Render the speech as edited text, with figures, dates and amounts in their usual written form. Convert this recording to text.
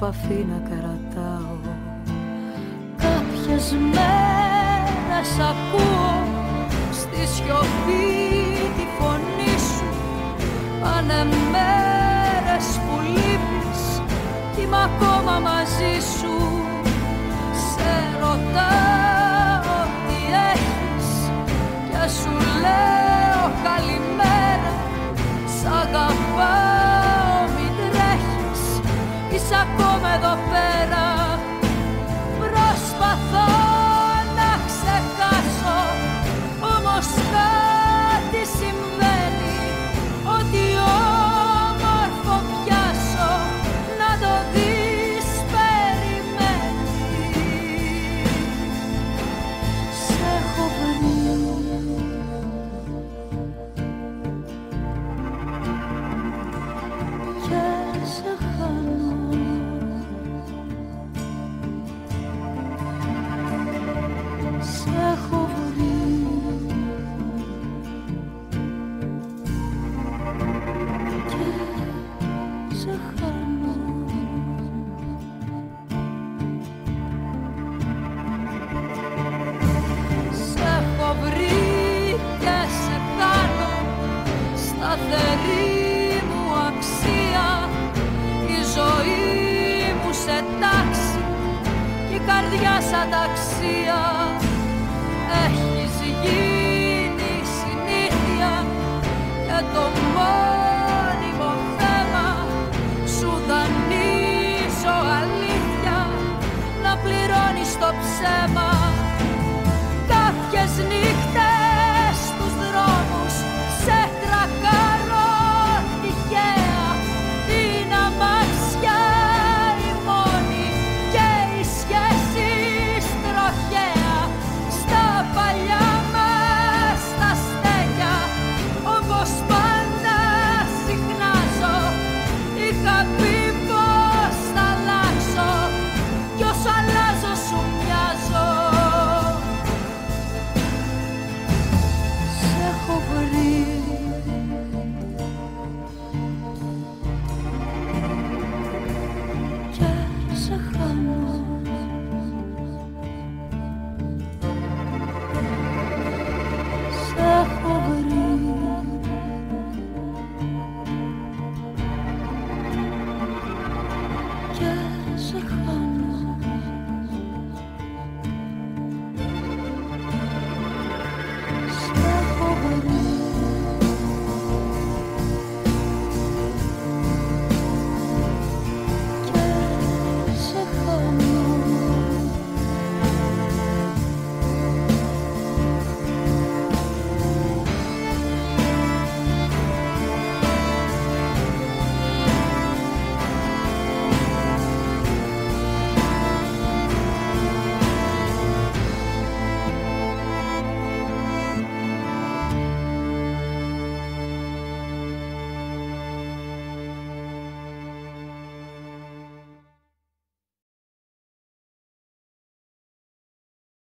επαφή να κρατάω. Κάποιες μέρες ακούω στη σιωπή τη φωνή σου. Πάνε μέρες που λείπεις κι είμαι ακόμα μαζί σου. Σε ρωτάω τι έχεις και σου λέω καλημέρα. Σ' αγαπάω, μην τρέχεις, είσαι ακόμα εδώ πέρα. Προσπαθώ να ξεχάσω, όμως κάτι συμβαίνει. Ό,τι όμορφο πιάσω, να το δεις περιμένει. Σ' έχω βρει και σε χάνω. Σ' έχω βρει και σε χάνω. Σ' έχω βρει και σε χάνω. Σταθερή μου αξία, η ζωή μου σε τάξη και η καρδιά σαν ταξία. Έχεις γίνει συνήθεια και το μόνιμο θέμα. Σου δανείζω αλήθεια να πληρώνεις το ψέμα.